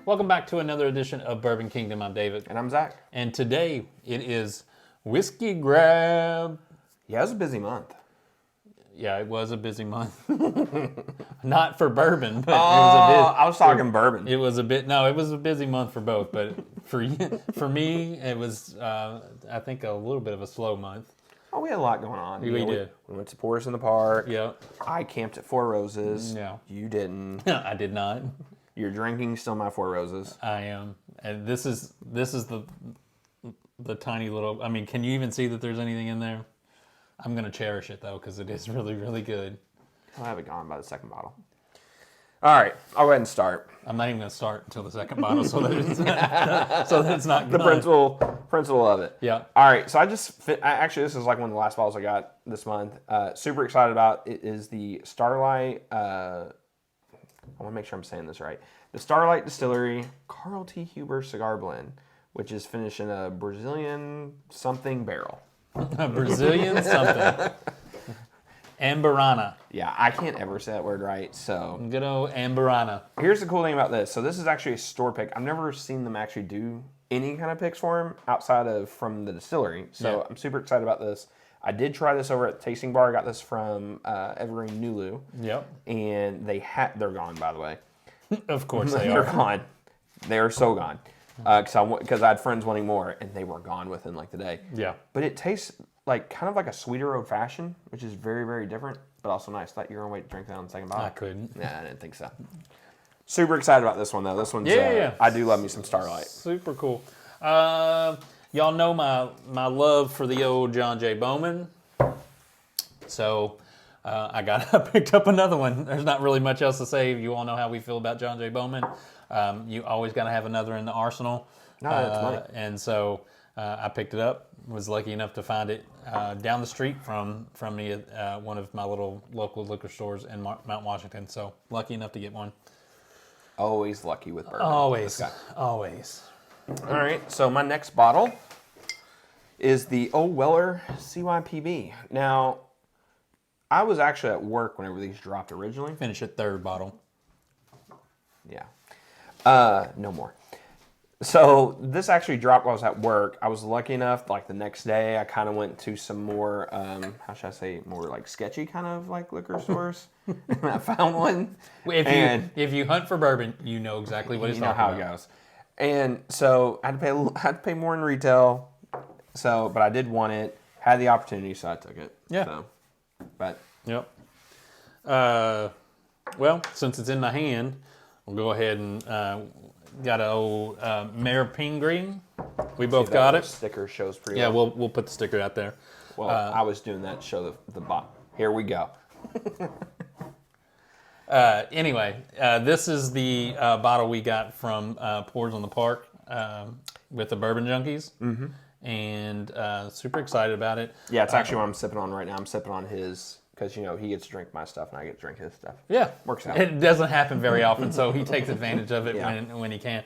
Welcome back to another edition of Bourbon Kingdom. I'm David. And I'm Zach. And today it is Whiskey Grab. Yeah, it was a busy month. Yeah, it was a busy month. Not for bourbon, but I was talking bourbon. It was a busy month for both, but for me, it was, I think, a little bit of a slow month. Oh, we had a lot going on. We did. We went to Pourers in the Park. Yeah. I camped at Four Roses. Yeah. You didn't. I did not. You're drinking still my Four Roses. I am. And this is the tiny little, I mean, can you even see that there's anything in there? I'm going to cherish it, though, because it is really, really good. I'll have it gone by the second bottle. All right, I'll go ahead and start. I'm not even going to start until the second bottle, so that it's not the gone. principle of it. Yeah. All right, so actually, this is like one of the last bottles I got this month. Super excited about it is the Starlight. I want to make sure I'm saying this right. The Starlight Distillery Carl T. Huber Cigar Blend, which is finished in a Brazilian something barrel. A Brazilian something. Ambarana. Yeah, I can't ever say that word right, so. Good old Ambarana. Here's the cool thing about this. So this is actually a store pick. I've never seen them actually do any kind of picks for them outside of from the distillery. So I'm super excited about this. I did try this over at the tasting bar. I got this from Evergreen Nulu. Yep. And they're gone, by the way. Of course they They're are. gone. They are so gone. Because I had friends wanting more, and they were gone within like the day. Yeah. But it tastes like kind of like a sweeter old fashioned, which is very, very different, but also nice. Thought you were gonna wait to drink that on the second bottle. I couldn't. Nah, I didn't think so. Super excited about this one though. This one's I do love me some Starlight. Super cool. Y'all know my love for the old John J. Bowman. So I picked up another one. There's not really much else to say. You all know how we feel about John J. Bowman. You always got to have another in the arsenal. No, that's money. And so I picked it up. Was lucky enough to find it down the street from me at one of my little local liquor stores in Mount Washington. So lucky enough to get one. Always lucky with bourbon. Always. All right, so my next bottle is the Old Weller CYPB. Now, I was actually at work whenever these dropped originally. Finish your third bottle. Yeah. No more. So this actually dropped while I was at work. I was lucky enough, like the next day, I kind of went to some more, how should I say, more like sketcy kind of like liquor stores. And I found one. If you hunt for bourbon, you know exactly what it's talking about. You know how it goes. And so I had to pay more in retail. So, but I did want it, had the opportunity, so I took it. Yeah. So, but. Yep. Well, since it's in my hand, we'll go ahead and got an old Mayor Pregame. We both got it. Sticker shows pretty Yeah, well. we'll put the sticker out there. Well, I was doing that to show the bottom. Here we go. Anyway, this is the bottle we got from Pourers in the Park with the Bourbon Junkies. Mm-hmm. And super excited about it. Yeah, it's actually what I'm sipping on right now. I'm sipping on his, because, you know, he gets to drink my stuff and I get to drink his stuff. Yeah. Works out. It doesn't happen very often, so he takes advantage of it when he can.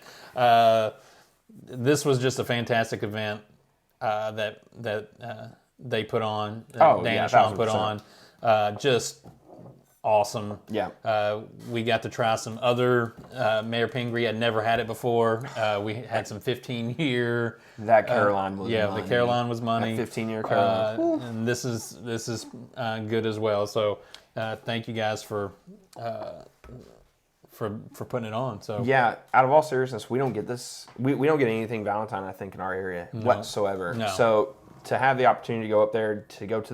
This was just a fantastic event that they put on, Dan and Sean put on. Just awesome. Yeah. We got to try some other Mayor Pingry. I'd never had it before. We had some 15-year. That Caroline was money. Yeah, the Caroline was money. That 15-year Caroline. And this is good as well. So thank you guys for putting it on. So yeah, out of all seriousness, we don't get this. We don't get anything Valentine, I think, in our area whatsoever. No. So to have the opportunity to go up there, to go to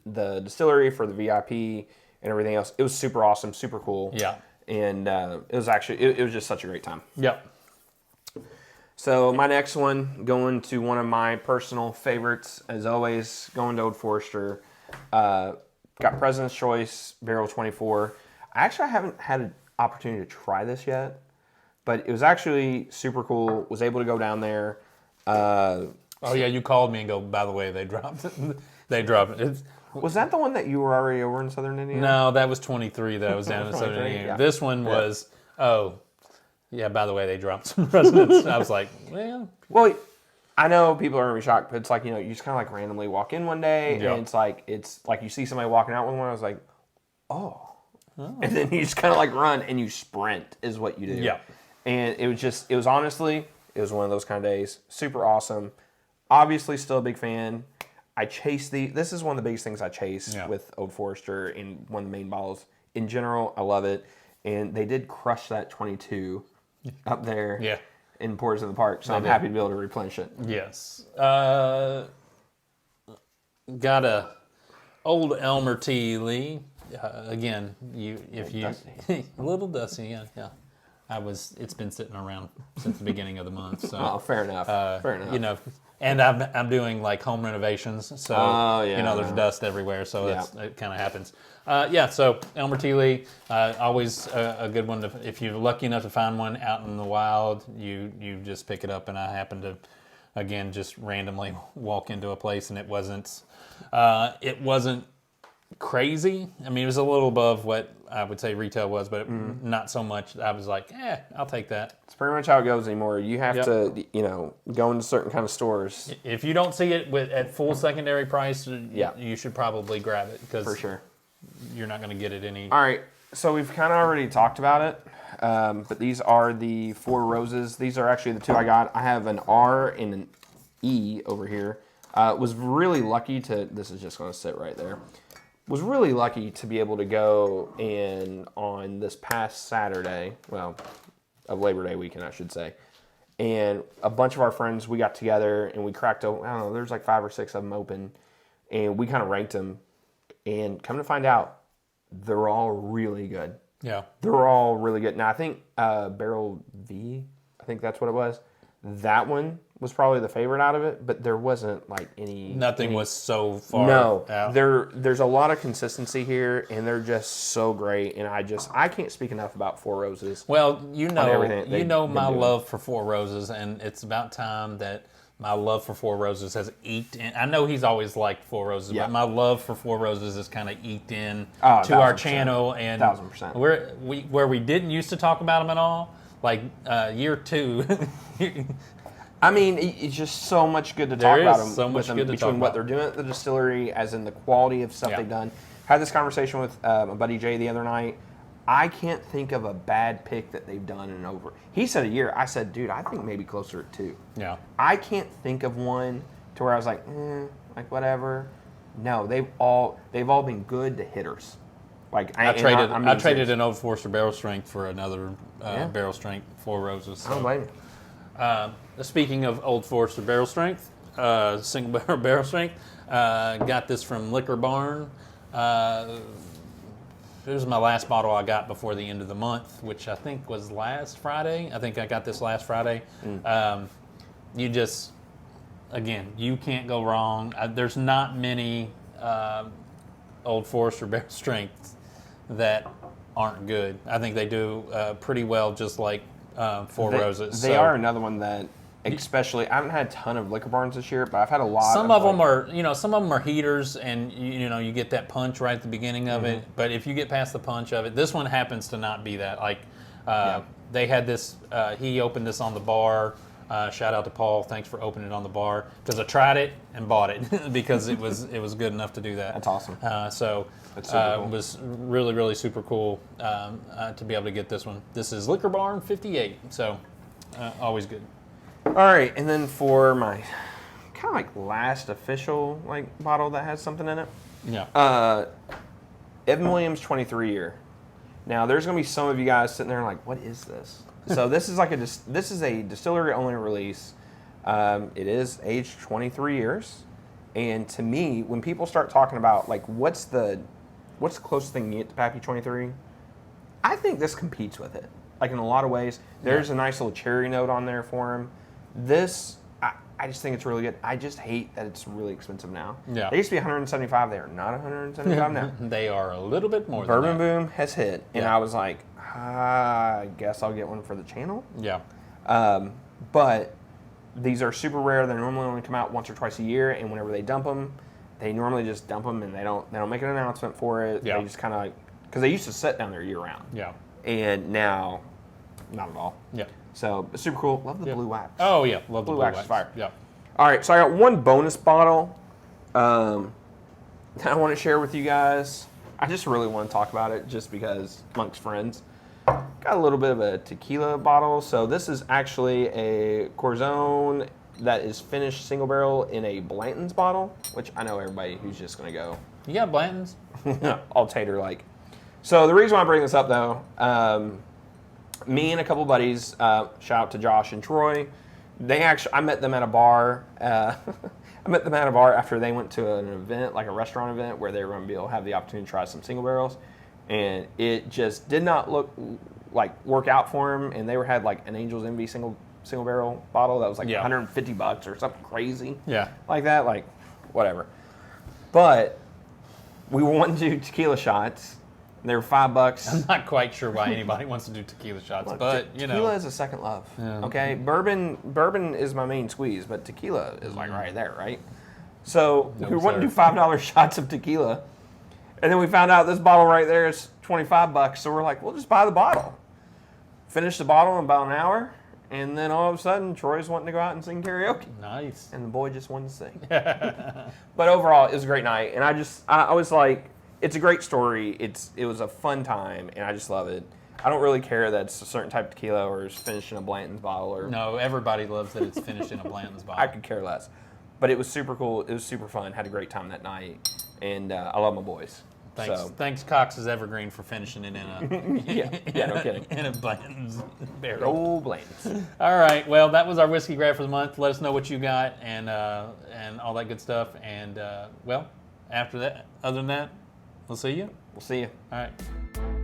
the distillery for the VIP and everything else, it was super awesome, super cool. Yeah. And it was actually, it was just such a great time. Yep. So my next one, going to one of my personal favorites, as always, going to Old Forester. Got President's Choice Barrel 24. I actually haven't had an opportunity to try this yet, but it was actually super cool. Was able to go down there. Oh yeah, you called me and go, by the way, they dropped it. They dropped it. Was that the one that you were already over in Southern Indiana? No, that was 23 that I was down in Southern Indiana. Yeah. This one was, yeah, by the way, they dropped some presidents. I was like, well, I know people are going to be shocked, but it's like, you know, you just kind of like randomly walk in one day, and it's like you see somebody walking out with one, I was like, oh. And then you just kind of like run and you sprint is what you do. Yeah. And it was honestly, it was one of those kind of days. Super awesome. Obviously, still a big fan. I chase this is one of the biggest things I chase with Old Forester in one of the main bottles. In general, I love it. And they did crush that 22 up there in Porters of the Park. So I'm happy to be able to replenish it. Yes. Got a old Elmer T. Lee. Again, a little dusty, yeah. It's been sitting around since the beginning of the month. So fair enough. Fair enough. You know, and I'm doing like home renovations, so there's dust everywhere, so it kind of happens. So Elmer T. Lee, always a good one. If you're lucky enough to find one out in the wild, you just pick it up. And I happen to, again, just randomly walk into a place, and it wasn't crazy. I mean, it was a little above what I would say retail was, but not so much. I was like, I'll take that. It's pretty much how it goes anymore. You have to, go into certain kind of stores. If you don't see it at full secondary price, you should probably grab it, because for sure you're not going to get it any. All right, so we've kind of already talked about it, but these are the Four Roses. These are actually the two I got. I have an R and an E over here. Was really lucky to. This is just going to sit right there. Was really lucky to be able to go in on this past Saturday, of Labor Day weekend, I should say. And a bunch of our friends, we got together and we cracked open, I don't know, there's like 5 or 6 of them open. And we kind of ranked them. And come to find out, they're all really good. Yeah. They're all really good. Now, I think Barrel V, I think that's what it was. That one was probably the favorite out of it, but there wasn't like any. Nothing was so far. No, out. There's a lot of consistency here, and they're just so great. And I can't speak enough about Four Roses. Well, my love for Four Roses, and it's about time that my love for Four Roses has eked in. I know he's always liked Four Roses, but my love for Four Roses is kind of eked in to our channel, and 1000%. Where we didn't used to talk about them at all. Like year 2. I mean, it's just so much good to talk about them. So much good to between what they're doing at the distillery, as in the quality of stuff they've done. Had this conversation with my buddy Jay the other night. I can't think of a bad pick that they've done in over. He said a year. I said, dude, I think maybe closer to 2. Yeah. I can't think of one to where I was like, whatever. No, they've all been good to hitters. Like I traded an Old Forester Barrel Strength for another Barrel Strength Four Roses. So. I don't blame you. Speaking of Old Forester Barrel Strength, single barrel strength, got this from Liquor Barn. It was my last bottle I got before the end of the month, which I think was last Friday. I think I got this last Friday. You can't go wrong. There's not many Old Forester Barrel Strengths that aren't good. I think they do pretty well, just like Four Roses. They are another one that, especially, I haven't had a ton of Liquor Barns this year, but I've had a lot. Some of them are heaters, and you get that punch right at the beginning of it. But if you get past the punch of it, this one happens to not be that. Like they had this. He opened this on the bar. Shout out to Paul. Thanks for opening it on the bar, because I tried it and bought it because it was good enough to do that. That's awesome. It was really, really super cool to be able to get this one. This is Liquor Barn 58, so always good. All right, and then for my kind of like last official bottle that has something in it. Yeah. Evan Williams 23 year. Now there's gonna be some of you guys sitting there like, what is this? So this is a distillery only release. It is aged 23 years, and to me, when people start talking about what's the closest thing you get to Pappy 23, I think this competes with it. Like in a lot of ways, there's a nice little cherry note on there for him. This, I just think it's really good. I just hate that it's really expensive now. Yeah. They used to be 175. They are not 175 now. They are a little bit more. Bourbon than that. Boom has hit, and I was like, I guess I'll get one for the channel. Yeah. But these are super rare. They normally only come out once or twice a year, and whenever they dump them, they normally just dump them, and they don't make an announcement for it. Yeah. They just kind of because they used to sit down there year round. Yeah. And now, not at all. Yeah. So super cool. Love the blue wax. Oh yeah, love the blue wax. Is fire. Yeah. All right, so I got one bonus bottle that I want to share with you guys. I just really want to talk about it just because amongst friends. got a little bit of a tequila bottle. So this is actually a Corazon that is finished single barrel in a Blanton's bottle, which I know everybody who's just going to go You got Blanton's? all tater like. So the reason why I bring this up though, me and a couple buddies, shout out to Josh and Troy. I met them at a bar. I met them at a bar after they went to an event, like a restaurant event, where they were going to be able to have the opportunity to try some single barrels, and it just did not work out for them. And they had like an Angel's Envy single barrel bottle that was like $150 or something crazy, like that, like whatever. But we were wanting to do tequila shots. They were $5. I'm not quite sure why anybody wants to do tequila shots, but you know. Tequila is a second love. Yeah. Okay, bourbon is my main squeeze, but tequila is like right there, right? So we wanted to do $5 shots of tequila, and then we found out this bottle right there is $25. So we're like, we'll just buy the bottle. Finish the bottle in about an hour, and then all of a sudden, Troy's wanting to go out and sing karaoke. Nice. And the boy just wanted to sing. But overall, it was a great night, and I was like, it's a great story. It was a fun time, and I just love it. I don't really care that it's a certain type of tequila or it's finished in a Blanton's bottle. Or no, everybody loves that it's finished in a Blanton's bottle. I could care less. But it was super cool. It was super fun. Had a great time that night, and I love my boys. Thanks, Cox's Evergreen, for finishing it in a no kidding, in a Blanton's barrel. Old Blanton's. All right, well, that was our whiskey grab for the month. Let us know what you got and all that good stuff. And well, after that, other than that, we'll see you. We'll see you. All right.